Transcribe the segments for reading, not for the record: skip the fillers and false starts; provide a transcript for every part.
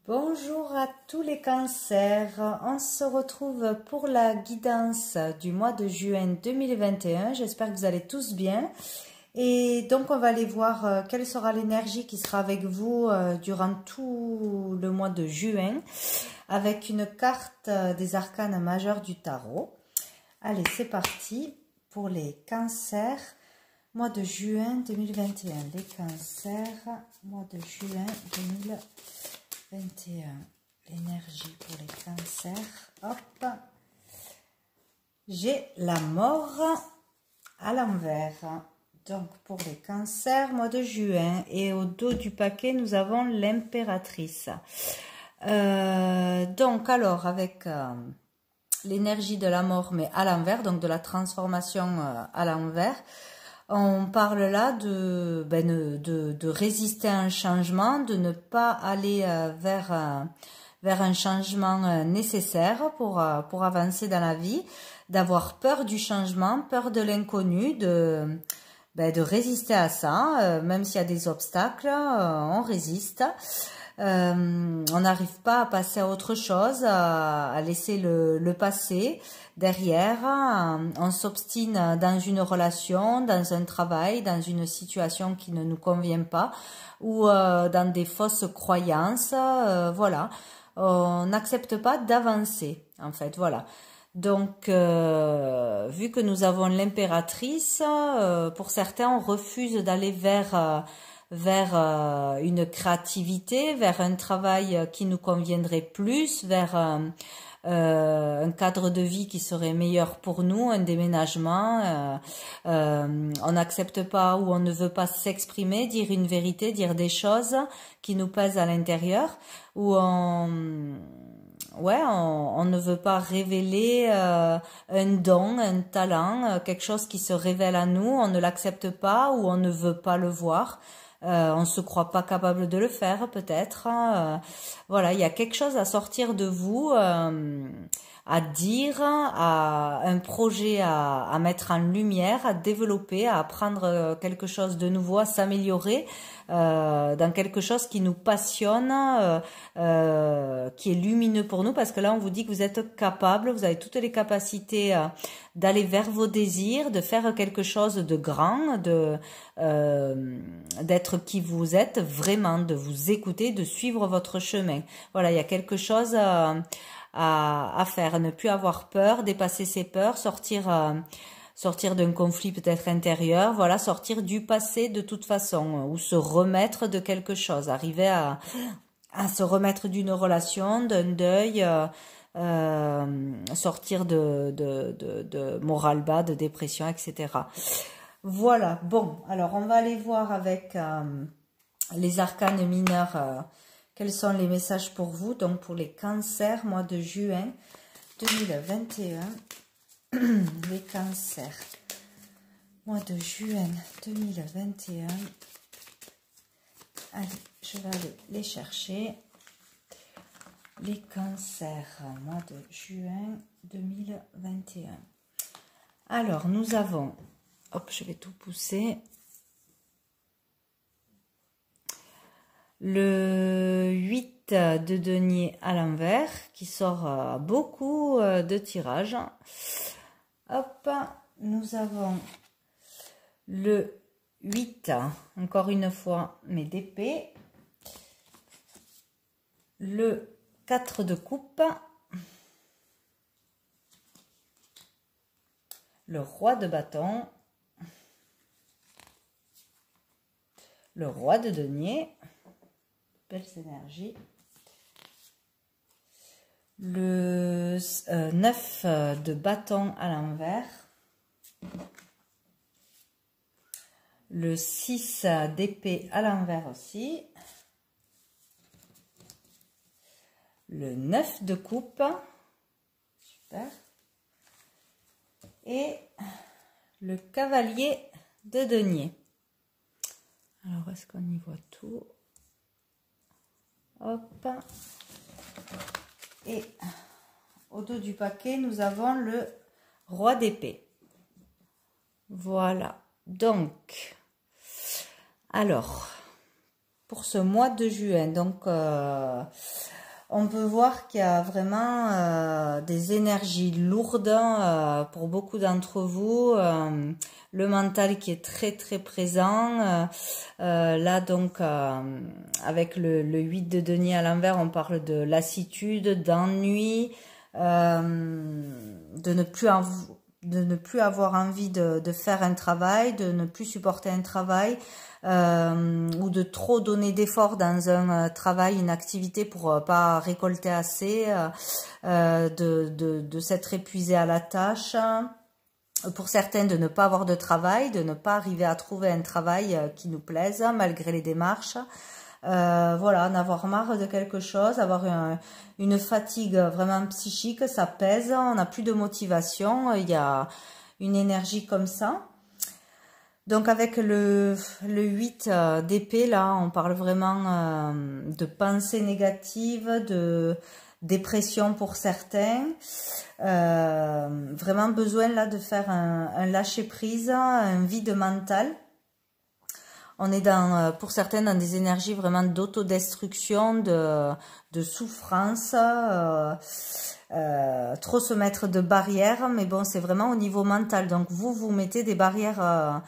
Bonjour à tous les cancers, on se retrouve pour la guidance du mois de juin 2021, j'espère que vous allez tous bien. Et donc on va aller voir quelle sera l'énergie qui sera avec vous durant tout le mois de juin, avec une carte des arcanes majeurs du tarot. Allez, c'est parti pour les cancers, mois de juin 2021, les cancers, mois de juin 2021. 21, l'énergie pour les cancers. Hop, j'ai la mort à l'envers. Donc pour les cancers, mois de juin, et au dos du paquet nous avons l'impératrice. Donc alors avec l'énergie de la mort mais à l'envers, donc de la transformation à l'envers. On parle là de résister à un changement, de ne pas aller vers un changement nécessaire pour avancer dans la vie, d'avoir peur du changement, peur de l'inconnu, de résister à ça, même s'il y a des obstacles, on résiste. On n'arrive pas à passer à autre chose, à laisser le passé derrière. On s'obstine dans une relation, dans un travail, dans une situation qui ne nous convient pas, ou dans des fausses croyances. Voilà, on n'accepte pas d'avancer, en fait, voilà. Donc, vu que nous avons l'impératrice, pour certains, on refuse d'aller vers une créativité, vers un travail qui nous conviendrait plus, vers un cadre de vie qui serait meilleur pour nous, un déménagement. On n'accepte pas ou on ne veut pas s'exprimer, dire une vérité, dire des choses qui nous pèsent à l'intérieur, ou on ne veut pas révéler un don, un talent, quelque chose qui se révèle à nous, on ne l'accepte pas ou on ne veut pas le voir. On se croit pas capable de le faire, peut-être. Voilà, il y a quelque chose à sortir de vous, à dire, à un projet à mettre en lumière, à développer, à apprendre quelque chose de nouveau, à s'améliorer dans quelque chose qui nous passionne, qui est lumineux pour nous, parce que là on vous dit que vous êtes capable, vous avez toutes les capacités d'aller vers vos désirs, de faire quelque chose de grand, d'être qui vous êtes vraiment, de vous écouter, de suivre votre chemin. Voilà, il y a quelque chose à faire, ne plus avoir peur, dépasser ses peurs, sortir d'un conflit peut-être intérieur, voilà, sortir du passé de toute façon, ou se remettre de quelque chose, arriver à se remettre d'une relation, d'un deuil, sortir de moral bas, de dépression, etc. Voilà, bon, alors on va aller voir avec les arcanes mineurs quels sont les messages pour vous, donc pour les cancers, mois de juin 2021. Les cancers, mois de juin 2021. Allez, je vais aller les chercher. Les cancers, mois de juin 2021. Alors, nous avons, hop, je vais tout pousser. Le 8 de denier à l'envers, qui sort beaucoup de tirages. Hop, nous avons le 8, encore une fois, mais d'épée. Le 4 de coupe. Le roi de bâton. Le roi de denier. Belles énergies. Le 9 de bâton à l'envers. Le 6 d'épée à l'envers aussi. Le 9 de coupe. Super. Et le cavalier de denier. Alors, est-ce qu'on y voit tout? Hop. Et au dos du paquet, nous avons le roi d'épée. Voilà. Donc, alors, pour ce mois de juin, donc on peut voir qu'il y a vraiment des énergies lourdes pour beaucoup d'entre vous. Le mental qui est très très présent. Là donc avec le 8 de denier à l'envers, on parle de lassitude, d'ennui, de ne plus avoir envie de faire un travail, de ne plus supporter un travail, ou de trop donner d'efforts dans un travail, une activité pour pas récolter assez, de s'être épuisé à la tâche. Pour certains, de ne pas avoir de travail, de ne pas arriver à trouver un travail qui nous plaise malgré les démarches. Voilà, en avoir marre de quelque chose, avoir une fatigue vraiment psychique, ça pèse, on n'a plus de motivation, il y a une énergie comme ça. Donc avec le 8 d'épée, là, on parle vraiment de pensées négatives, de dépression pour certains. Vraiment besoin là de faire un lâcher-prise, un vide mental. On est pour certains dans des énergies vraiment d'autodestruction, de souffrance, trop se mettre de barrières, mais bon, c'est vraiment au niveau mental. Donc vous mettez des barrières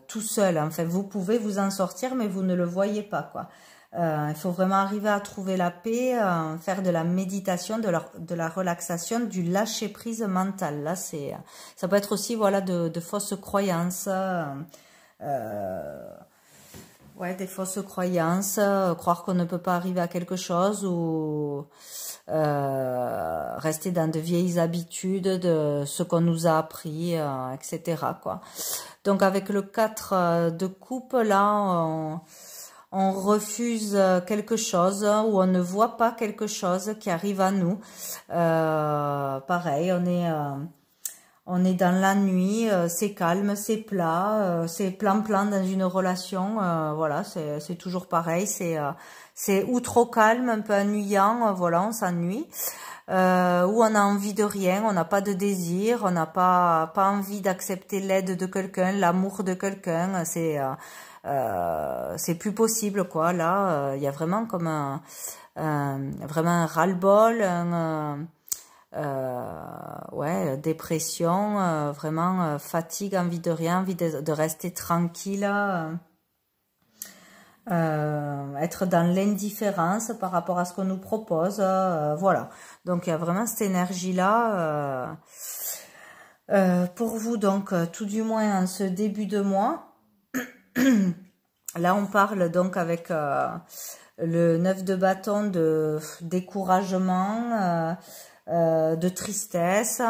tout seul. Enfin, vous pouvez vous en sortir, mais vous ne le voyez pas, quoi. Il faut vraiment arriver à trouver la paix, faire de la méditation, de la relaxation, du lâcher prise mental. Là, ça peut être aussi, voilà, de fausses croyances. Ouais, des fausses croyances, croire qu'on ne peut pas arriver à quelque chose, ou rester dans de vieilles habitudes, de ce qu'on nous a appris, etc., quoi. Donc avec le 4 de coupe, là, on refuse quelque chose, ou on ne voit pas quelque chose qui arrive à nous. Pareil, on est dans la nuit, c'est calme, c'est plat, c'est plan-plan dans une relation. Voilà, c'est toujours pareil, c'est ou trop calme, un peu ennuyant, voilà, on s'ennuie. Où on a envie de rien, on n'a pas de désir, on n'a pas envie d'accepter l'aide de quelqu'un, l'amour de quelqu'un, c'est plus possible, quoi. Là, il y a vraiment comme vraiment un ras-le-bol, ouais, dépression, vraiment fatigue, envie de rien, envie de rester tranquille, être dans l'indifférence par rapport à ce qu'on nous propose, voilà. Donc il y a vraiment cette énergie-là pour vous, donc tout du moins en ce début de mois. Là on parle donc avec le 9 de bâton de découragement, de tristesse,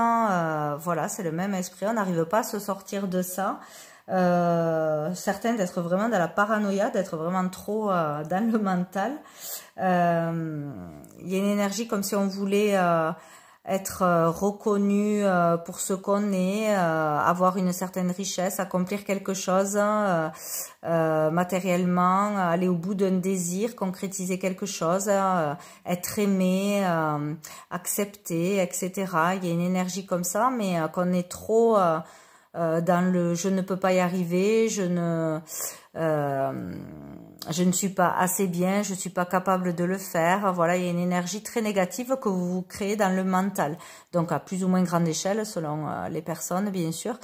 voilà, c'est le même esprit, on n'arrive pas à se sortir de ça. Certains d'être vraiment dans la paranoïa, d'être vraiment trop dans le mental. Il y a une énergie comme si on voulait être reconnu pour ce qu'on est, avoir une certaine richesse, accomplir quelque chose matériellement, aller au bout d'un désir, concrétiser quelque chose, être aimé, accepté, etc. Il y a une énergie comme ça, mais qu'on est trop dans le je ne peux pas y arriver, je ne suis pas assez bien, je suis pas capable de le faire. Voilà, il y a une énergie très négative que vous créez dans le mental, donc à plus ou moins grande échelle selon les personnes, bien sûr.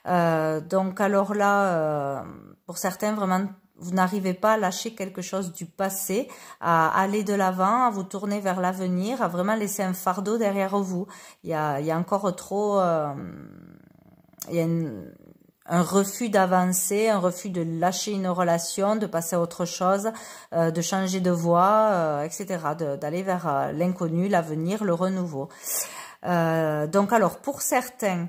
Donc alors là, pour certains, vraiment, vous n'arrivez pas à lâcher quelque chose du passé, à aller de l'avant, à vous tourner vers l'avenir, à vraiment laisser un fardeau derrière vous. Il y a encore trop... il y a un refus d'avancer, un refus de lâcher une relation, de passer à autre chose, de changer de voie, etc., d'aller vers l'inconnu, l'avenir, le renouveau. Donc alors, pour certains,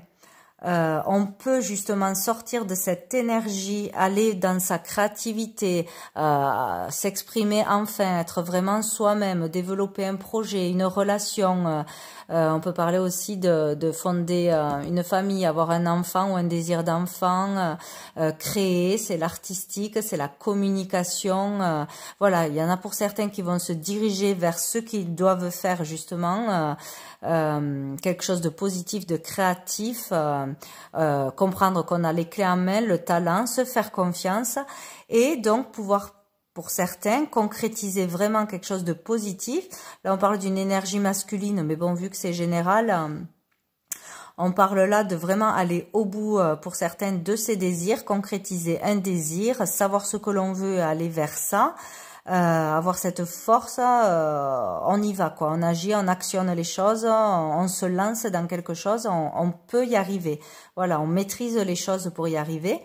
on peut justement sortir de cette énergie, aller dans sa créativité, s'exprimer enfin, être vraiment soi-même, développer un projet, une relation. On peut parler aussi de fonder une famille, avoir un enfant ou un désir d'enfant, créer, c'est l'artistique, c'est la communication. Voilà, il y en a pour certains qui vont se diriger vers ce qu'ils doivent faire justement, quelque chose de positif, de créatif, comprendre qu'on a les clés en main, le talent, se faire confiance et donc pouvoir pour certains, concrétiser vraiment quelque chose de positif. Là, on parle d'une énergie masculine, mais bon, vu que c'est général, on parle là de vraiment aller au bout, pour certains, de ses désirs, concrétiser un désir, savoir ce que l'on veut, aller vers ça. Avoir cette force, on y va quoi, on agit, on actionne les choses, on se lance dans quelque chose, on peut y arriver. Voilà, on maîtrise les choses pour y arriver.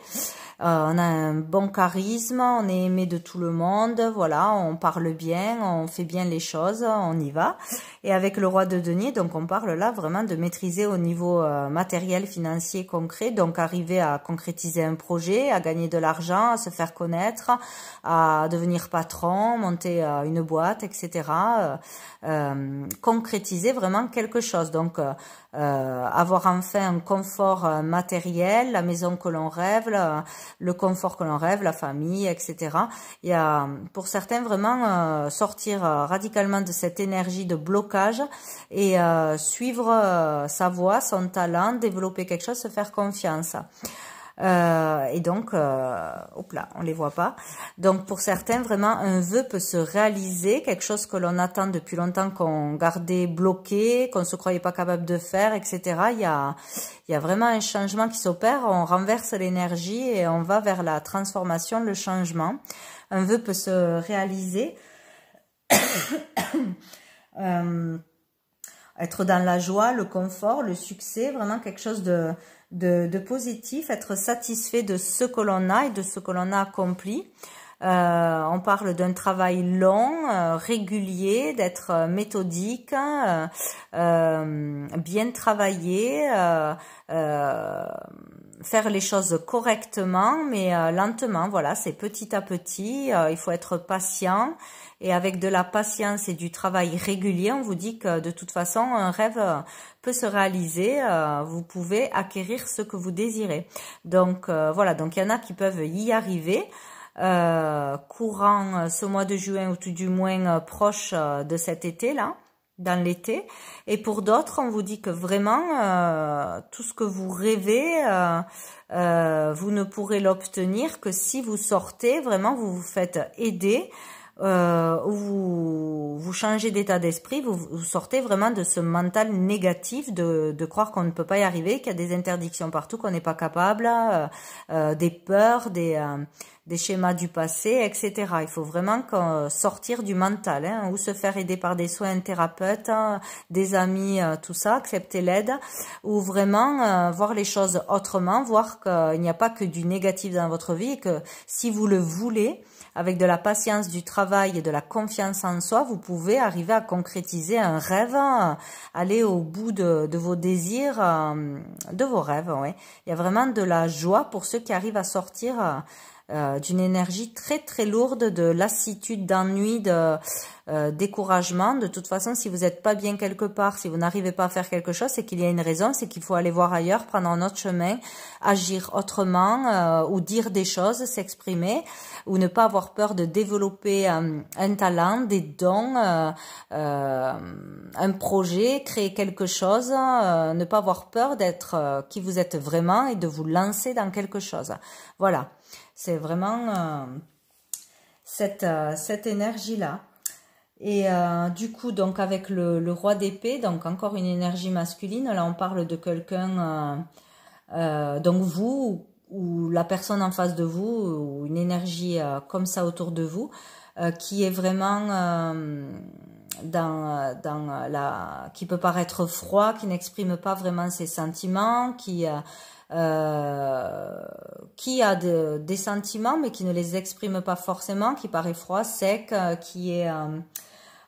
On a un bon charisme, on est aimé de tout le monde, voilà, on parle bien, on fait bien les choses, on y va. Et avec le roi de denier, donc on parle là vraiment de maîtriser au niveau matériel, financier, concret, donc arriver à concrétiser un projet, à gagner de l'argent, à se faire connaître, à devenir patron, monter une boîte, etc. Concrétiser vraiment quelque chose. Donc avoir enfin un confort matériel, la maison que l'on rêve, le confort que l'on rêve, la famille, etc. Il y a pour certains vraiment sortir radicalement de cette énergie de blocage et suivre sa voie, son talent, développer quelque chose, se faire confiance. Et donc, hop là, on les voit pas. Donc, pour certains, vraiment, un vœu peut se réaliser, quelque chose que l'on attend depuis longtemps, qu'on gardait bloqué, qu'on se croyait pas capable de faire, etc. Il y a vraiment un changement qui s'opère. On renverse l'énergie et on va vers la transformation, le changement. Un vœu peut se réaliser. Être dans la joie, le confort, le succès, vraiment quelque chose de positif, être satisfait de ce que l'on a et de ce que l'on a accompli. On parle d'un travail long, régulier, d'être méthodique, bien travaillé, faire les choses correctement, mais lentement. Voilà, c'est petit à petit. Il faut être patient. Et avec de la patience et du travail régulier, on vous dit que de toute façon, un rêve peut se réaliser. Vous pouvez acquérir ce que vous désirez. Donc voilà, donc il y en a qui peuvent y arriver. Courant ce mois de juin ou tout du moins proche de cet été-là, dans l'été. Et pour d'autres, on vous dit que vraiment, tout ce que vous rêvez, vous ne pourrez l'obtenir que si vous sortez, vraiment vous vous faites aider, vous changez d'état d'esprit, vous sortez vraiment de ce mental négatif de croire qu'on ne peut pas y arriver, qu'il y a des interdictions partout, qu'on n'est pas capable, des peurs, des schémas du passé, etc. Il faut vraiment sortir du mental, hein, ou se faire aider par des soins thérapeutes, des amis, tout ça, accepter l'aide, ou vraiment voir les choses autrement, voir qu'il n'y a pas que du négatif dans votre vie et que si vous le voulez, avec de la patience, du travail et de la confiance en soi, vous pouvez arriver à concrétiser un rêve, aller au bout de vos désirs, de vos rêves. Ouais. Il y a vraiment de la joie pour ceux qui arrivent à sortir d'une énergie très très lourde, de lassitude, d'ennui, de découragement. De toute façon, si vous n'êtes pas bien quelque part, si vous n'arrivez pas à faire quelque chose, c'est qu'il y a une raison, c'est qu'il faut aller voir ailleurs, prendre un autre chemin, agir autrement, ou dire des choses, s'exprimer, ou ne pas avoir peur de développer un talent, des dons, un projet, créer quelque chose, ne pas avoir peur d'être qui vous êtes vraiment et de vous lancer dans quelque chose. Voilà. C'est vraiment cette énergie-là. Et du coup, donc avec le roi d'épée, donc encore une énergie masculine, là on parle de quelqu'un, donc vous ou la personne en face de vous, ou une énergie comme ça autour de vous, qui est vraiment qui peut paraître froid, qui n'exprime pas vraiment ses sentiments, qui a des sentiments mais qui ne les exprime pas forcément, qui paraît froid, sec, qui est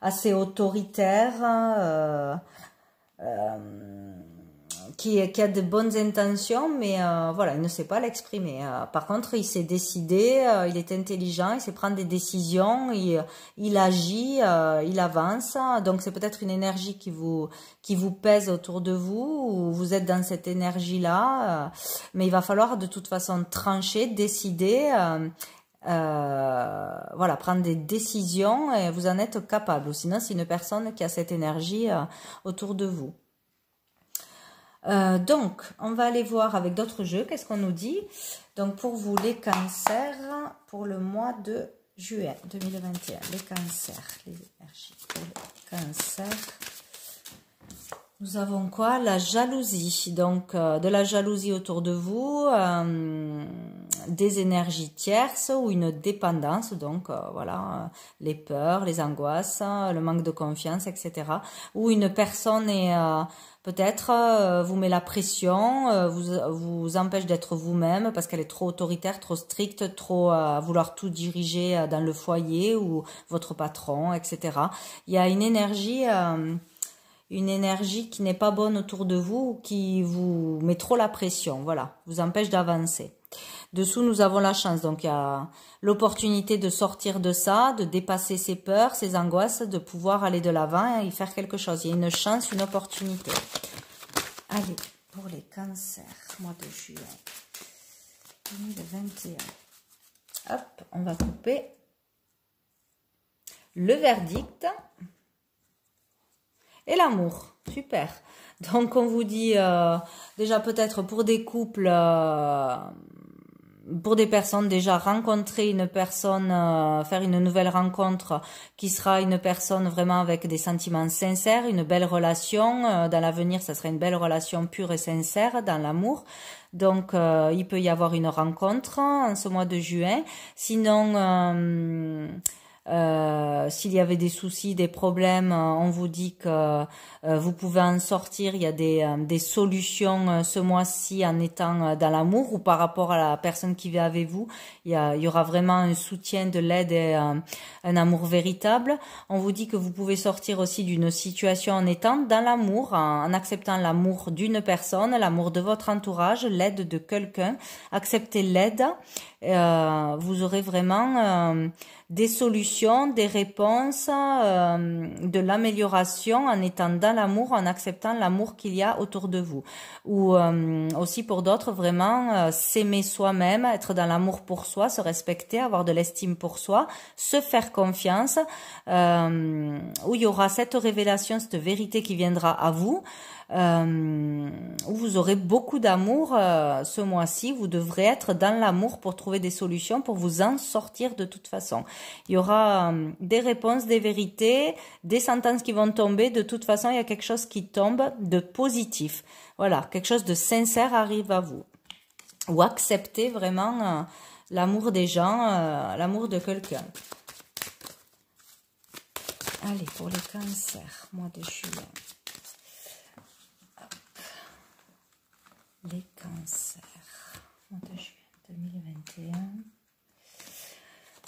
assez autoritaire, qui a de bonnes intentions, mais voilà, il ne sait pas l'exprimer. Par contre, il s'est décidé, il est intelligent, il sait prendre des décisions, il agit, il avance. Donc, c'est peut-être une énergie qui vous pèse autour de vous, ou vous êtes dans cette énergie-là. Mais il va falloir de toute façon trancher, décider. Voilà, prendre des décisions et vous en êtes capable. Ou sinon, c'est une personne qui a cette énergie autour de vous. Donc, on va aller voir avec d'autres jeux. Qu'est-ce qu'on nous dit? Donc, pour vous, les cancers, pour le mois de juin 2021, les cancers, les énergies pour les cancers. Nous avons quoi? La jalousie, donc de la jalousie autour de vous, des énergies tierces ou une dépendance, donc voilà, les peurs, les angoisses, le manque de confiance, etc. Ou une personne est peut-être vous met la pression, vous empêche d'être vous-même parce qu'elle est trop autoritaire, trop stricte, trop à vouloir tout diriger dans le foyer ou votre patron, etc. Il y a une énergie qui n'est pas bonne autour de vous, qui vous met trop la pression, voilà, vous empêche d'avancer. Dessous, nous avons la chance, donc il y a l'opportunité de sortir de ça, de dépasser ses peurs, ses angoisses, de pouvoir aller de l'avant et y faire quelque chose. Il y a une chance, une opportunité. Allez, pour les cancers, mois de juillet 2021. Hop, on va couper le verdict. Et l'amour, super. Donc on vous dit déjà peut-être pour des couples, pour des personnes déjà rencontrer une personne, faire une nouvelle rencontre qui sera une personne vraiment avec des sentiments sincères, une belle relation. Dans l'avenir, ça sera une belle relation pure et sincère dans l'amour. Donc il peut y avoir une rencontre en ce mois de juin. Sinon... s'il y avait des soucis, des problèmes, on vous dit que vous pouvez en sortir. Il y a des solutions ce mois-ci en étant dans l'amour ou par rapport à la personne qui vit avec vous. Il y aura vraiment un soutien, de l'aide et un amour véritable. On vous dit que vous pouvez sortir aussi d'une situation en étant dans l'amour, en acceptant l'amour d'une personne, l'amour de votre entourage, l'aide de quelqu'un. Acceptez l'aide. Vous aurez vraiment des solutions, des réponses, de l'amélioration en étant dans l'amour, en acceptant l'amour qu'il y a autour de vous. Ou aussi pour d'autres, vraiment s'aimer soi-même, être dans l'amour pour soi, se respecter, avoir de l'estime pour soi, se faire confiance, où il y aura cette révélation, cette vérité qui viendra à vous. Où vous aurez beaucoup d'amour ce mois-ci. Vous devrez être dans l'amour pour trouver des solutions, pour vous en sortir de toute façon. Il y aura des réponses, des vérités, des sentences qui vont tomber. De toute façon, il y a quelque chose qui tombe de positif. Voilà, quelque chose de sincère arrive à vous. Ou accepter vraiment l'amour des gens, l'amour de quelqu'un. Allez, pour les cancers, mois de juillet. Les cancers, mois de juin 2021.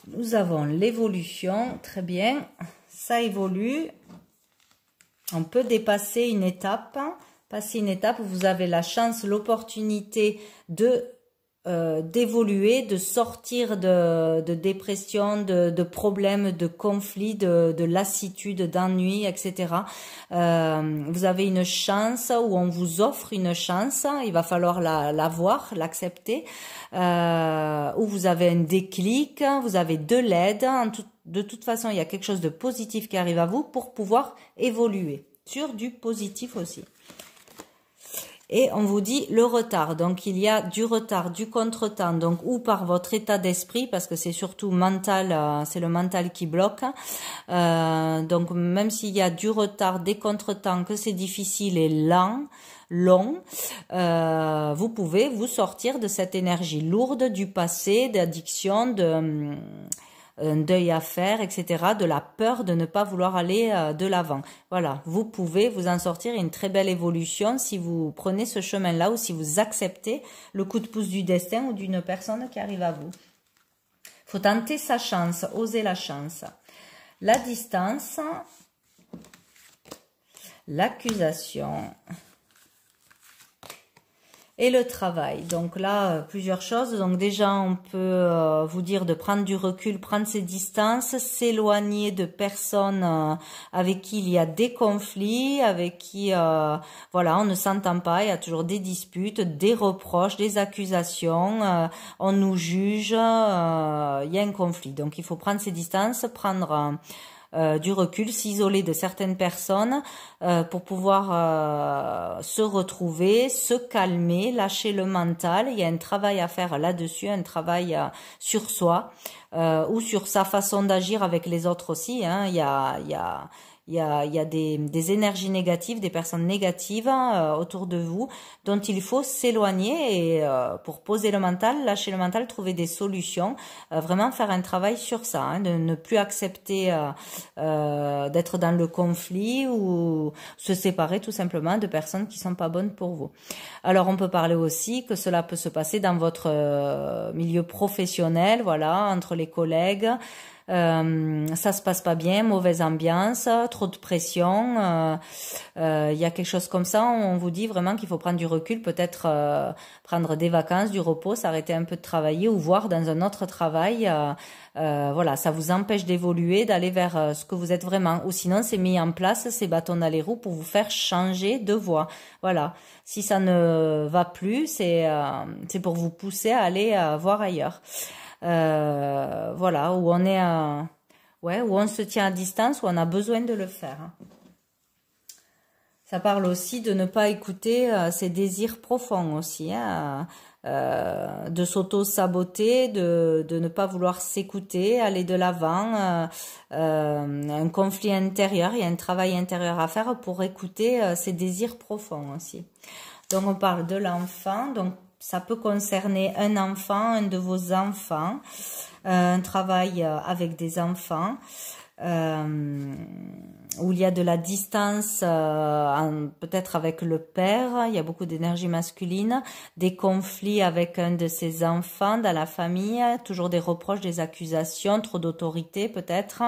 Nous avons l'évolution, très bien, ça évolue. On peut dépasser une étape, passer une étape où vous avez la chance, l'opportunité de d'évoluer, de sortir de dépression, de problèmes, de conflits, de lassitude, d'ennui, etc. Vous avez une chance ou on vous offre une chance, il va falloir la voir, l'accepter, où vous avez un déclic, vous avez de l'aide, de toute façon il y a quelque chose de positif qui arrive à vous pour pouvoir évoluer, sur du positif aussi. Et on vous dit le retard, donc il y a du retard, du contretemps, donc ou par votre état d'esprit, parce que c'est surtout mental, c'est le mental qui bloque. Donc même s'il y a du retard, des contretemps, que c'est difficile et long, vous pouvez vous sortir de cette énergie lourde du passé, d'addiction, un deuil à faire, etc., de la peur de ne pas vouloir aller de l'avant. Voilà, vous pouvez vous en sortir, une très belle évolution si vous prenez ce chemin-là ou si vous acceptez le coup de pouce du destin ou d'une personne qui arrive à vous. Il faut tenter sa chance, oser la chance. La distance, l'accusation et le travail. Donc là, plusieurs choses. Donc déjà, on peut vous dire de prendre du recul, prendre ses distances, s'éloigner de personnes avec qui il y a des conflits, avec qui voilà, on ne s'entend pas, il y a toujours des disputes, des reproches, des accusations, on nous juge, il y a un conflit. Donc il faut prendre ses distances, prendre du recul, s'isoler de certaines personnes pour pouvoir se retrouver, se calmer, lâcher le mental. Il y a un travail à faire là-dessus, un travail sur soi ou sur sa façon d'agir avec les autres aussi. Hein. Il y a des énergies négatives, des personnes négatives autour de vous dont il faut s'éloigner et pour poser le mental, lâcher le mental, trouver des solutions, vraiment faire un travail sur ça, hein, de ne plus accepter d'être dans le conflit ou se séparer tout simplement de personnes qui sont pas bonnes pour vous. Alors on peut parler aussi que cela peut se passer dans votre milieu professionnel, voilà, entre les collègues. Ça se passe pas bien, mauvaise ambiance, trop de pression, il y a quelque chose comme ça, on vous dit vraiment qu'il faut prendre du recul, peut-être prendre des vacances, du repos, s'arrêter un peu de travailler ou voir dans un autre travail, voilà, ça vous empêche d'évoluer, d'aller vers ce que vous êtes vraiment, ou sinon c'est mis en place ces bâtons dans les roues pour vous faire changer de voie, voilà, si ça ne va plus, c'est pour vous pousser à aller voir ailleurs. Voilà, où on est ouais, où on se tient à distance, où on a besoin de le faire. Ça parle aussi de ne pas écouter ses désirs profonds aussi, hein, de s'auto-saboter, de ne pas vouloir s'écouter, aller de l'avant, un conflit intérieur, il y a un travail intérieur à faire pour écouter ses désirs profonds aussi. Donc on parle de l'enfant, donc ça peut concerner un enfant, un de vos enfants, un travail avec des enfants, où il y a de la distance, peut-être avec le père, il y a beaucoup d'énergie masculine, des conflits avec un de ses enfants dans la famille, toujours des reproches, des accusations, trop d'autorité peut-être.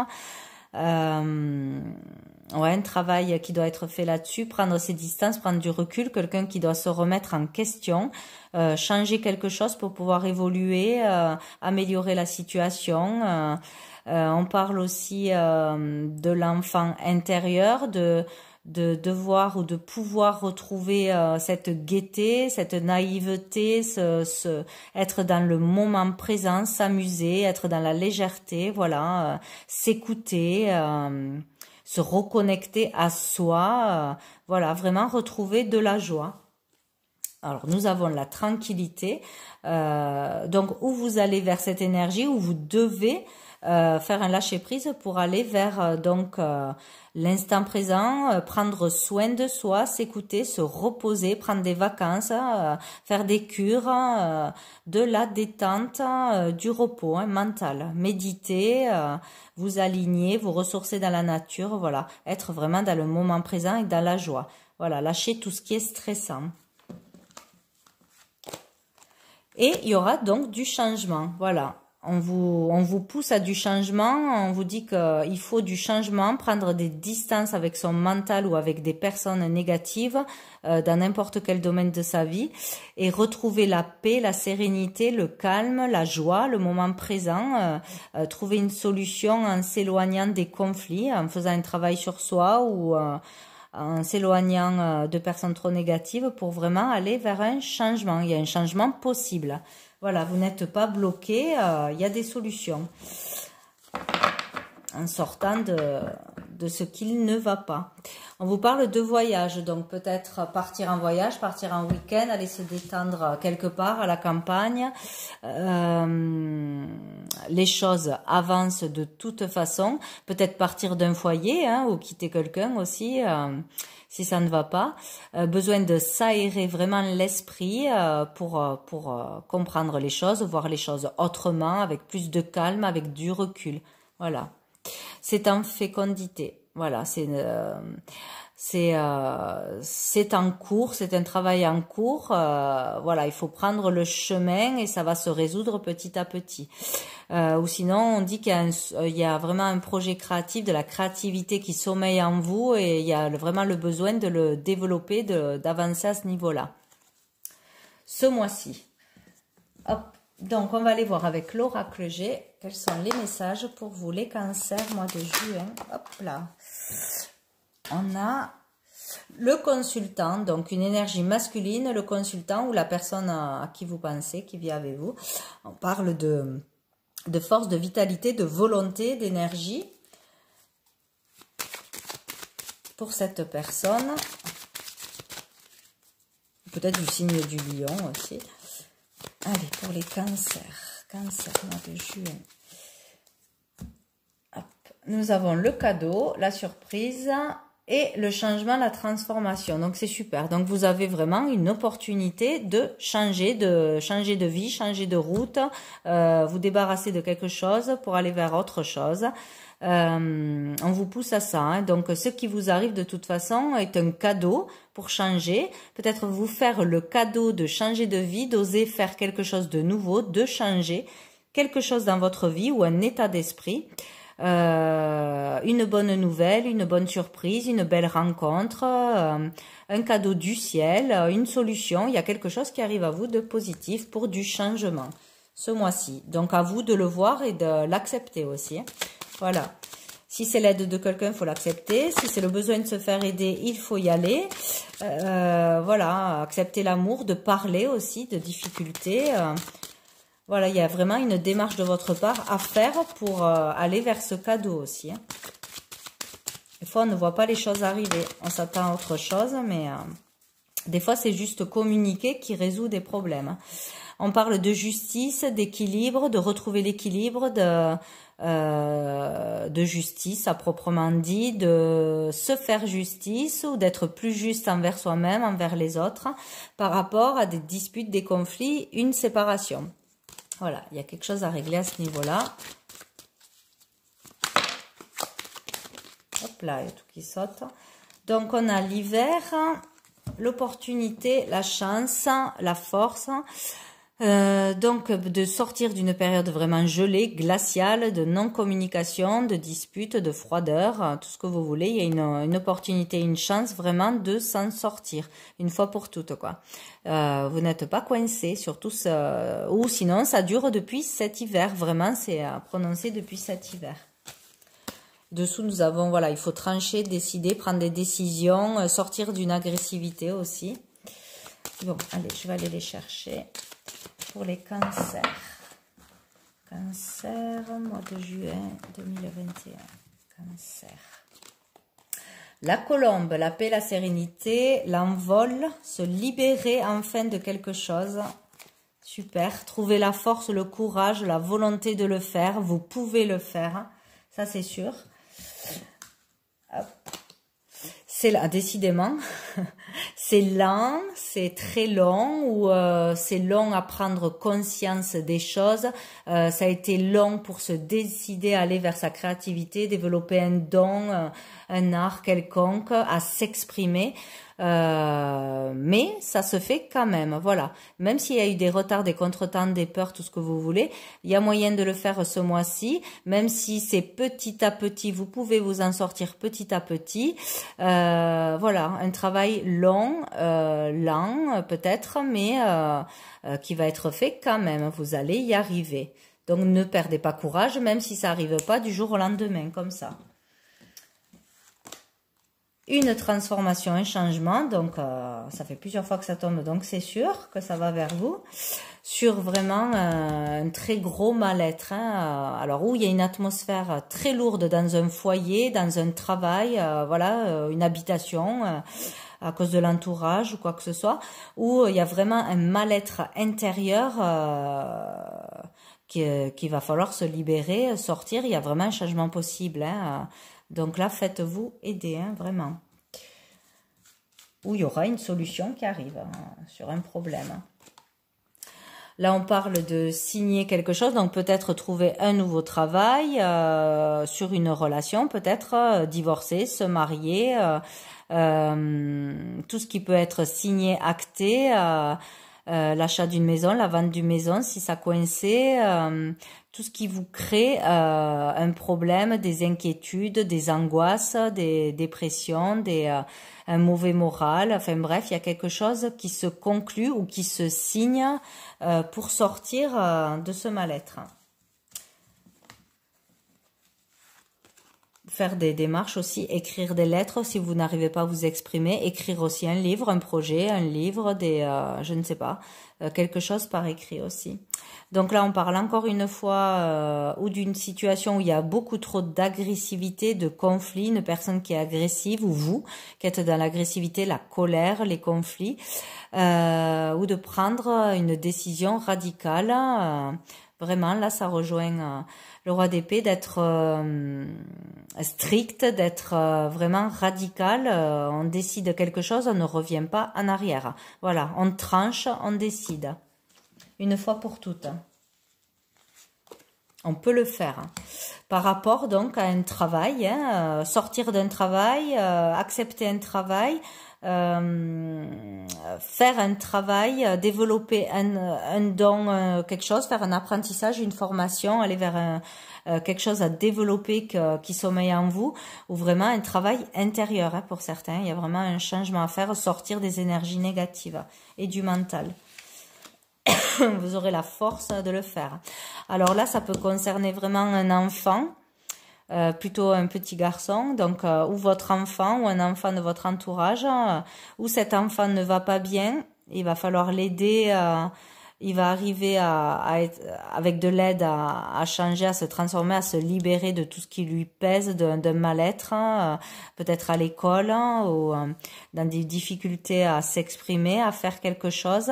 Ouais, un travail qui doit être fait là-dessus, prendre ses distances, prendre du recul, quelqu'un qui doit se remettre en question, changer quelque chose pour pouvoir évoluer, améliorer la situation. On parle aussi de l'enfant intérieur, de devoir ou de pouvoir retrouver cette gaieté, cette naïveté, être dans le moment présent, s'amuser, être dans la légèreté, voilà, s'écouter, se reconnecter à soi, voilà, vraiment retrouver de la joie. Alors nous avons la tranquillité, donc où vous allez vers cette énergie, où vous devez faire un lâcher prise pour aller vers donc l'instant présent, prendre soin de soi, s'écouter, se reposer, prendre des vacances, faire des cures, de la détente, du repos mental, méditer, vous aligner, vous ressourcer dans la nature, voilà, être vraiment dans le moment présent et dans la joie. Voilà, lâcher tout ce qui est stressant. Et il y aura donc du changement, voilà. On vous pousse à du changement, on vous dit qu'il faut du changement, prendre des distances avec son mental ou avec des personnes négatives dans n'importe quel domaine de sa vie et retrouver la paix, la sérénité, le calme, la joie, le moment présent, trouver une solution en s'éloignant des conflits, en faisant un travail sur soi ou en s'éloignant de personnes trop négatives pour vraiment aller vers un changement. Il y a un changement possible. Voilà, vous n'êtes pas bloqué, il y a des solutions. En sortant de ce qu'il ne va pas. On vous parle de voyage, donc peut-être partir en voyage, partir en week-end, aller se détendre quelque part à la campagne. Les choses avancent de toute façon. Peut-être partir d'un foyer hein, ou quitter quelqu'un aussi. Si ça ne va pas, besoin de s'aérer vraiment l'esprit pour comprendre les choses, voir les choses autrement, avec plus de calme, avec du recul. Voilà, c'est en fécondité. Voilà, c'est en cours, c'est un travail en cours. Voilà, il faut prendre le chemin et ça va se résoudre petit à petit. Ou sinon, on dit qu'il y a vraiment un projet créatif, de la créativité qui sommeille en vous et il y a vraiment le besoin de le développer, d'avancer à ce niveau-là. Ce mois-ci. Hop. Donc, on va aller voir avec l'oracle G quels sont les messages pour vous, les cancers, mois de juin. Hop là. On a le consultant, donc une énergie masculine, le consultant ou la personne à qui vous pensez, qui vit avec vous. On parle de force, de vitalité, de volonté, d'énergie. pour cette personne. Peut-être du signe du lion aussi. Allez, pour les cancers. Cancer, mois de juin. Hop. Nous avons le cadeau, la surprise et le changement, la transformation. Donc, c'est super. Donc, vous avez vraiment une opportunité de changer de vie, changer de route, vous débarrasser de quelque chose pour aller vers autre chose. On vous pousse à ça, hein. Donc ce qui vous arrive de toute façon est un cadeau pour changer, peut-être vous faire le cadeau de changer de vie, d'oser faire quelque chose de nouveau, de changer quelque chose dans votre vie ou un état d'esprit, une bonne nouvelle, une bonne surprise, une belle rencontre, un cadeau du ciel, une solution. Il y a quelque chose qui arrive à vous de positif pour du changement ce mois-ci. Donc à vous de le voir et de l'accepter aussi, hein. Voilà. Si c'est l'aide de quelqu'un, il faut l'accepter. Si c'est le besoin de se faire aider, il faut y aller. Voilà, accepter l'amour, de parler aussi de difficultés. Voilà, il y a vraiment une démarche de votre part à faire pour aller vers ce cadeau aussi, hein. Des fois, on ne voit pas les choses arriver. On s'attend à autre chose, mais des fois, c'est juste communiquer qui résout des problèmes, hein. On parle de justice, d'équilibre, de retrouver l'équilibre, de justice à proprement dit, de se faire justice ou d'être plus juste envers soi-même, envers les autres, par rapport à des disputes, des conflits, une séparation. Voilà, il y a quelque chose à régler à ce niveau-là. Hop là, il y a tout qui saute. Donc on a l'hiver, l'opportunité, la chance, la force. Donc de sortir d'une période vraiment gelée, glaciale, de non-communication, de disputes, de froideur, tout ce que vous voulez. Il y a une opportunité, une chance vraiment de s'en sortir, une fois pour toutes, quoi. Vous n'êtes pas coincé, surtout ou sinon ça dure depuis cet hiver, vraiment c'est à prononcer depuis cet hiver. Dessous nous avons, voilà, il faut trancher, décider, prendre des décisions, sortir d'une agressivité aussi. Bon, allez, je vais aller les chercher. Pour les cancers. Cancer, mois de juin 2021. Cancer. La colombe, la paix, la sérénité, l'envol, se libérer enfin de quelque chose. Super. Trouver la force, le courage, la volonté de le faire. Vous pouvez le faire. Ça, c'est sûr. C'est là, décidément, c'est lent, c'est très long, ou c'est long à prendre conscience des choses. Ça a été long pour se décider à aller vers sa créativité, développer un don, un art quelconque, à s'exprimer. Mais ça se fait quand même, voilà. Même s'il y a eu des retards, des contretemps, des peurs, tout ce que vous voulez, il y a moyen de le faire ce mois-ci, même si c'est petit à petit, vous pouvez vous en sortir petit à petit. Voilà, un travail long, lent peut-être, mais qui va être fait quand même, vous allez y arriver. Donc ne perdez pas courage, même si ça n'arrive pas du jour au lendemain, comme ça. Une transformation, un changement, donc ça fait plusieurs fois que ça tombe, donc c'est sûr que ça va vers vous, sur vraiment un très gros mal-être, hein. Alors où il y a une atmosphère très lourde dans un foyer, dans un travail, voilà, une habitation, à cause de l'entourage ou quoi que ce soit, où il y a vraiment un mal-être intérieur qu'il va falloir se libérer, sortir. Il y a vraiment un changement possible, hein. Donc là, faites-vous aider, hein, vraiment. Où il y aura une solution qui arrive, hein, sur un problème. Là, on parle de signer quelque chose, donc peut-être trouver un nouveau travail, sur une relation, peut-être divorcer, se marier, tout ce qui peut être signé, acté, l'achat d'une maison, la vente d'une maison, si ça coinçait, tout ce qui vous crée un problème, des inquiétudes, des angoisses, des dépressions, un mauvais moral, enfin bref, il y a quelque chose qui se conclut ou qui se signe pour sortir de ce mal-être. faire des démarches aussi, écrire des lettres si vous n'arrivez pas à vous exprimer, écrire aussi un livre, un projet, un livre, je ne sais pas, quelque chose par écrit aussi. Donc là, on parle encore une fois ou d'une situation où il y a beaucoup trop d'agressivité, de conflit, une personne qui est agressive ou vous qui êtes dans l'agressivité, la colère, les conflits, ou de prendre une décision radicale. Vraiment, là, ça rejoint le roi d'épée, d'être strict, d'être vraiment radical. On décide quelque chose, on ne revient pas en arrière. Voilà, on tranche, on décide. Une fois pour toutes. On peut le faire. Par rapport donc à un travail, sortir d'un travail, accepter un travail, faire un travail, développer un don, quelque chose, faire un apprentissage, une formation, aller vers quelque chose à développer qui sommeille en vous, ou vraiment un travail intérieur pour certains. Il y a vraiment un changement à faire, sortir des énergies négatives et du mental. Vous aurez la force de le faire. Alors là, ça peut concerner vraiment un enfant, plutôt un petit garçon, donc ou votre enfant ou un enfant de votre entourage, où cet enfant ne va pas bien, il va falloir l'aider, il va arriver à être, avec de l'aide à changer, à se transformer, à se libérer de tout ce qui lui pèse, d'un mal-être, peut-être à l'école ou dans des difficultés à s'exprimer, à faire quelque chose.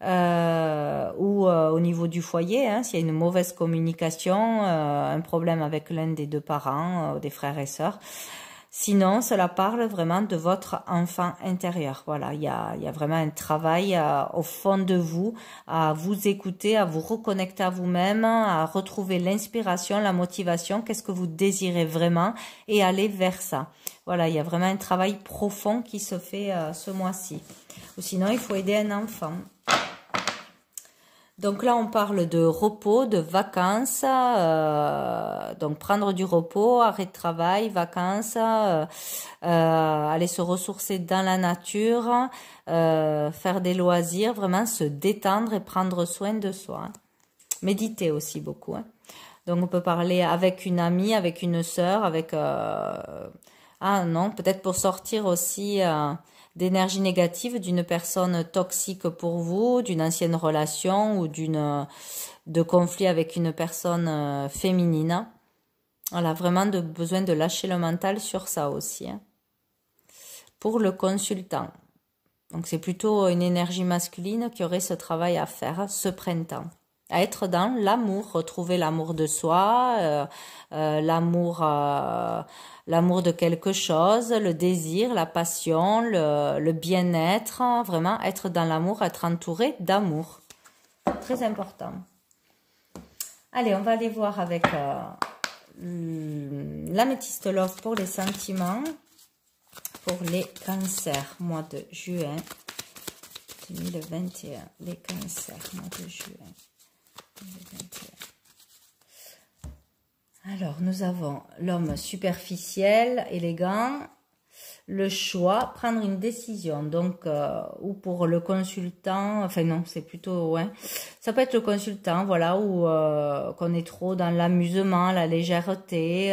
Ou au niveau du foyer, s'il y a une mauvaise communication, un problème avec l'un des deux parents, des frères et sœurs. Sinon, cela parle vraiment de votre enfant intérieur. Voilà, il y a vraiment un travail au fond de vous, à vous écouter, à vous reconnecter à vous-même, à retrouver l'inspiration, la motivation, qu'est-ce que vous désirez vraiment et aller vers ça. Voilà, il y a vraiment un travail profond qui se fait ce mois-ci. Ou sinon, il faut aider un enfant. Donc là, on parle de repos, de vacances, donc prendre du repos, arrêt de travail, vacances, aller se ressourcer dans la nature, faire des loisirs, vraiment se détendre et prendre soin de soi. Méditer aussi beaucoup. Donc on peut parler avec une amie, avec une sœur, avec... ah non, peut-être pour sortir aussi... d'énergie négative d'une personne toxique pour vous, d'une ancienne relation ou de conflit avec une personne féminine. On a vraiment besoin de lâcher le mental sur ça aussi. Pour le consultant. Donc c'est plutôt une énergie masculine qui aurait ce travail à faire ce printemps. À être dans l'amour, retrouver l'amour de soi, l'amour de quelque chose, le désir, la passion, le bien-être, vraiment être dans l'amour, être entouré d'amour. Très important. Allez, on va aller voir avec l'améthyste love pour les sentiments, pour les cancers, mois de juin 2021. Les cancers, mois de juin 2021. Alors, nous avons l'homme superficiel, élégant, le choix, prendre une décision. Donc, ou pour le consultant, enfin non, c'est plutôt, ouais, ça peut être le consultant, voilà, ou qu'on est trop dans l'amusement, la légèreté,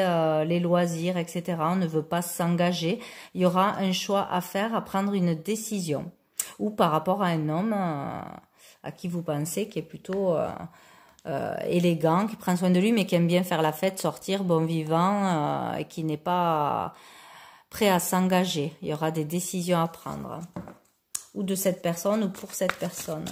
les loisirs, etc. On ne veut pas s'engager. Il y aura un choix à faire, à prendre une décision. Ou par rapport à un homme à qui vous pensez qui est plutôt... élégant, qui prend soin de lui, mais qui aime bien faire la fête, sortir, bon vivant, et qui n'est pas prêt à s'engager. Il y aura des décisions à prendre. Ou de cette personne, ou pour cette personne.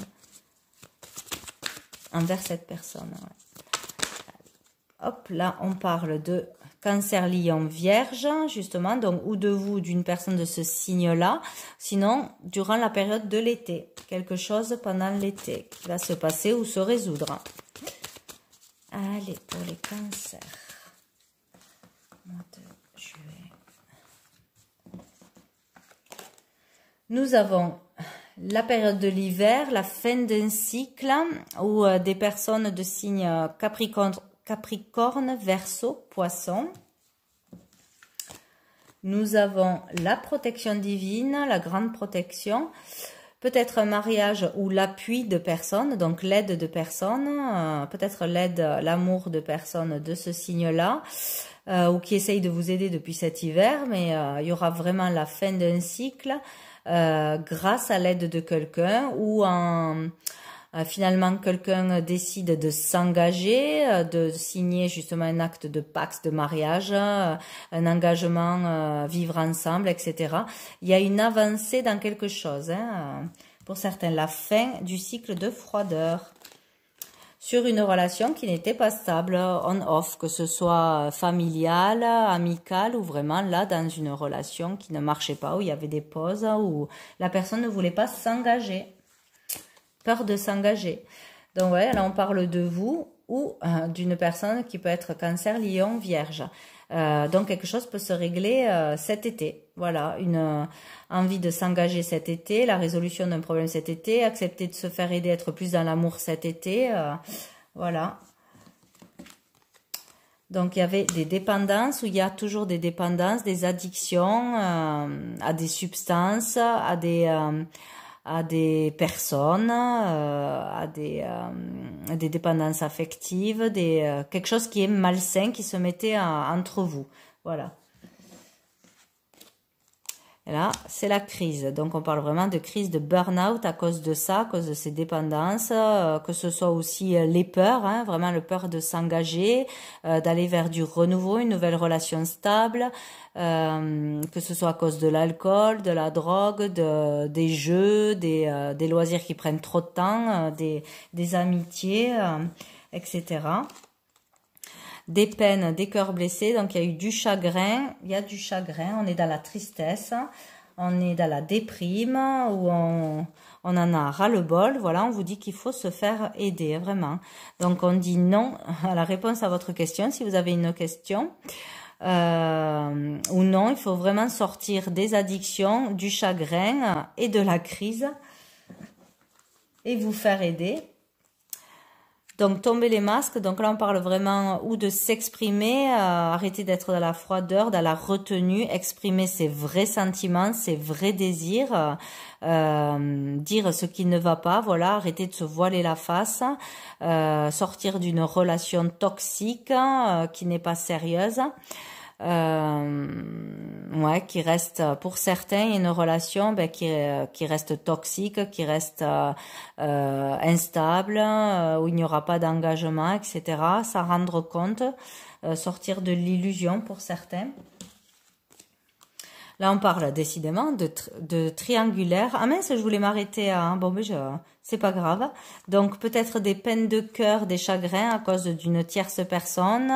Envers cette personne. Ouais. Hop, là, on parle de Cancer, Lion, Vierge, justement, donc ou de vous, d'une personne de ce signe-là, sinon, durant la période de l'été. Quelque chose pendant l'été qui va se passer ou se résoudre. Allez, pour les cancers. Mois de juillet. Nous avons la période de l'hiver, la fin d'un cycle, où des personnes de signe Capricorne, Verseau, Poisson. Nous avons la protection divine, la grande protection. Peut-être un mariage ou l'appui de personnes, donc l'aide de personnes, peut-être l'aide, l'amour de personnes de ce signe-là. ou qui essaye de vous aider depuis cet hiver, mais il y aura vraiment la fin d'un cycle grâce à l'aide de quelqu'un ou finalement quelqu'un décide de s'engager, de signer justement un acte de pacte de mariage, un engagement, vivre ensemble, etc. Il y a une avancée dans quelque chose, hein, pour certains, la fin du cycle de froideur sur une relation qui n'était pas stable, on-off, que ce soit familiale, amicale ou vraiment là dans une relation qui ne marchait pas, où il y avait des pauses, où la personne ne voulait pas s'engager. Peur de s'engager. Donc ouais, là on parle de vous ou d'une personne qui peut être Cancer, Lion, Vierge. Donc quelque chose peut se régler cet été. Voilà, une envie de s'engager cet été, la résolution d'un problème cet été, accepter de se faire aider, être plus dans l'amour cet été. Voilà. Donc il y avait des dépendances, où il y a toujours des dépendances, des addictions à des substances, à des personnes, à des dépendances affectives, quelque chose qui est malsain, qui se mettait entre vous. Voilà. Et là, c'est la crise. Donc, on parle vraiment de crise de burn-out à cause de ça, à cause de ces dépendances, que ce soit aussi les peurs, hein, vraiment le peur de s'engager, d'aller vers du renouveau, une nouvelle relation stable, que ce soit à cause de l'alcool, de la drogue, des jeux, des loisirs qui prennent trop de temps, des amitiés, etc. Des peines, des cœurs blessés, donc il y a eu du chagrin, on est dans la tristesse, on est dans la déprime, où on en a ras-le-bol, voilà, on vous dit qu'il faut se faire aider, vraiment. Donc on dit non à la réponse à votre question, si vous avez une question, ou non, il faut vraiment sortir des addictions, du chagrin et de la crise, et vous faire aider. Donc, tomber les masques, donc là on parle vraiment ou de s'exprimer, arrêter d'être dans la froideur, dans la retenue, exprimer ses vrais sentiments, ses vrais désirs, dire ce qui ne va pas, voilà, arrêter de se voiler la face, sortir d'une relation toxique qui n'est pas sérieuse. Ouais, qui reste, pour certains, une relation qui reste toxique, qui reste instable, où il n'y aura pas d'engagement, etc. S'en rendre compte, sortir de l'illusion pour certains. Là, on parle décidément de triangulaire. Ah mince, je voulais m'arrêter à... Bon, mais c'est pas grave. Donc, peut-être des peines de cœur, des chagrins à cause d'une tierce personne.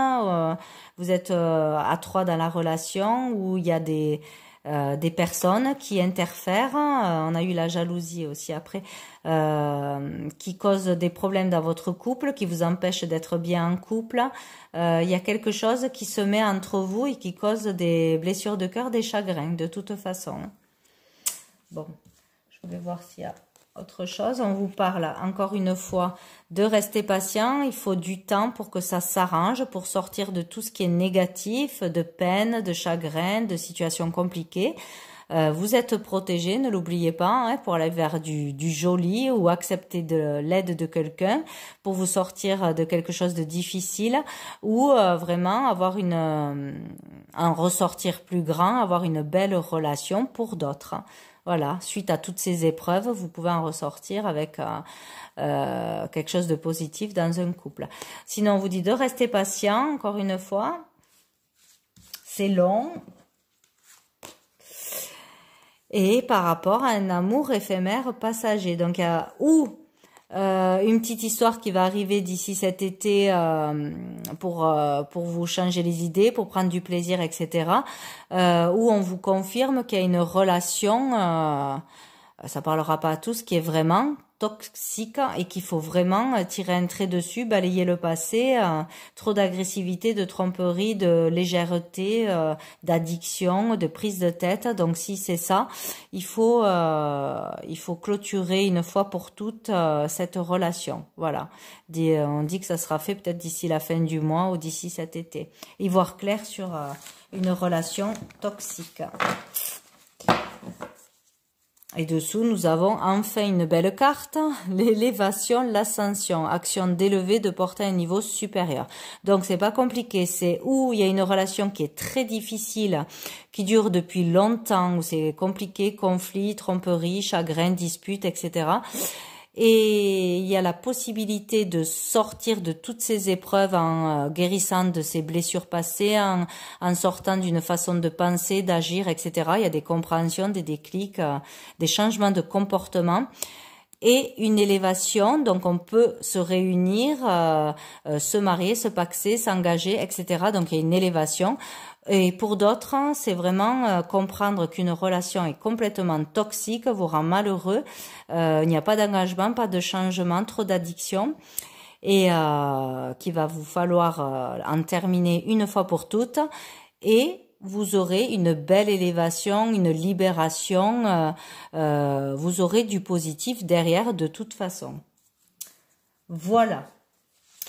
Vous êtes à trois dans la relation, où il y a des personnes qui interfèrent. On a eu la jalousie aussi après, qui cause des problèmes dans votre couple, qui vous empêche d'être bien en couple. Il y a quelque chose qui se met entre vous et qui cause des blessures de cœur, des chagrins, de toute façon. Bon, je vais voir s'il y a autre chose. On vous parle encore une fois de rester patient. Il faut du temps pour que ça s'arrange, pour sortir de tout ce qui est négatif, de peine, de chagrin, de situations compliquées. Vous êtes protégé, ne l'oubliez pas, hein, pour aller vers du joli ou accepter de l'aide de quelqu'un pour vous sortir de quelque chose de difficile ou vraiment avoir un ressortir plus grand, avoir une belle relation pour d'autres. Voilà, suite à toutes ces épreuves, vous pouvez en ressortir avec quelque chose de positif dans un couple. Sinon, on vous dit de rester patient, encore une fois. C'est long. Et par rapport à un amour éphémère passager. Donc, il y a une petite histoire qui va arriver d'ici cet été pour vous changer les idées, pour prendre du plaisir, etc. Où on vous confirme qu'il y a une relation, ça parlera pas à tous, qui est vraiment toxique et qu'il faut vraiment tirer un trait dessus, balayer le passé, trop d'agressivité, de tromperie, de légèreté, d'addiction, de prise de tête. Donc si c'est ça, il faut clôturer une fois pour toutes cette relation. Voilà. On dit que ça sera fait peut-être d'ici la fin du mois ou d'ici cet été. Y voir clair sur une relation toxique. Et dessous, nous avons enfin une belle carte, l'élévation, l'ascension, action d'élever, de porter à un niveau supérieur. Donc, c'est pas compliqué, c'est où il y a une relation qui est très difficile, qui dure depuis longtemps, où c'est compliqué, conflit, tromperie, chagrin, dispute, etc. Et il y a la possibilité de sortir de toutes ces épreuves en guérissant de ces blessures passées, en sortant d'une façon de penser, d'agir, etc. Il y a des compréhensions, des déclics, des changements de comportement et une élévation. Donc on peut se réunir, se marier, se paxer, s'engager, etc. Donc il y a une élévation. Et pour d'autres, c'est vraiment comprendre qu'une relation est complètement toxique, vous rend malheureux. Il n'y a pas d'engagement, pas de changement, trop d'addiction. Et qu'il va vous falloir en terminer une fois pour toutes. Et vous aurez une belle élévation, une libération. Vous aurez du positif derrière de toute façon. Voilà.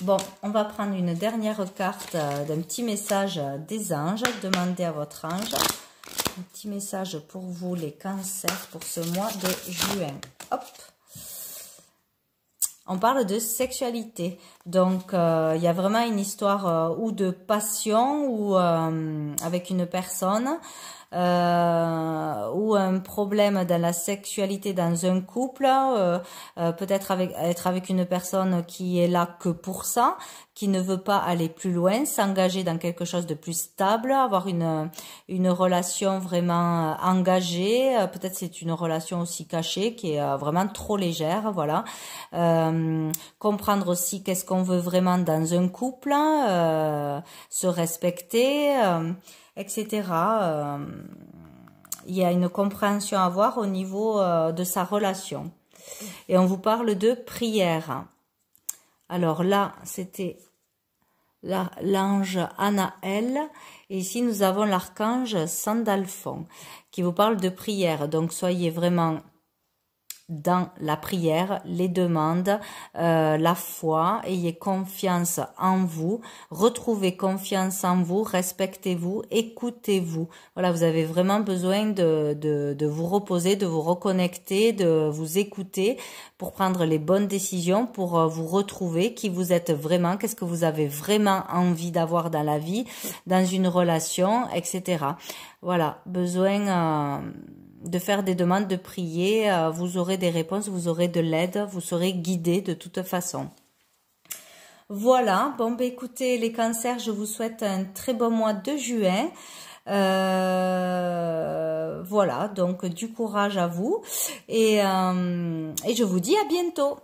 Bon, on va prendre une dernière carte d'un petit message des anges. Demandez à votre ange un petit message pour vous, les cancers, pour ce mois de juin. Hop. On parle de sexualité. Donc, il y a vraiment une histoire ou de passion ou avec une personne ou un problème dans la sexualité dans un couple, peut-être être avec une personne qui est là que pour ça, qui ne veut pas aller plus loin, s'engager dans quelque chose de plus stable, avoir une relation vraiment engagée, peut-être c'est une relation aussi cachée qui est vraiment trop légère, voilà. Comprendre aussi qu'est-ce qu'on veut vraiment dans un couple, se respecter, etc. Il y a une compréhension à avoir au niveau de sa relation. Et on vous parle de prière. Alors là, c'était l'ange Anaël. Et ici, nous avons l'archange Sandalphon qui vous parle de prière. Donc, soyez vraiment dans la prière, les demandes, la foi, ayez confiance en vous, retrouvez confiance en vous, respectez-vous, écoutez-vous. Voilà, vous avez vraiment besoin de vous reposer, de vous reconnecter, de vous écouter pour prendre les bonnes décisions, pour vous retrouver qui vous êtes vraiment, qu'est-ce que vous avez vraiment envie d'avoir dans la vie, dans une relation, etc. Voilà, besoin de faire des demandes, de prier, vous aurez des réponses, vous aurez de l'aide, vous serez guidé de toute façon. Voilà, bon ben écoutez les cancers, je vous souhaite un très bon mois de juin. Voilà, donc du courage à vous et je vous dis à bientôt.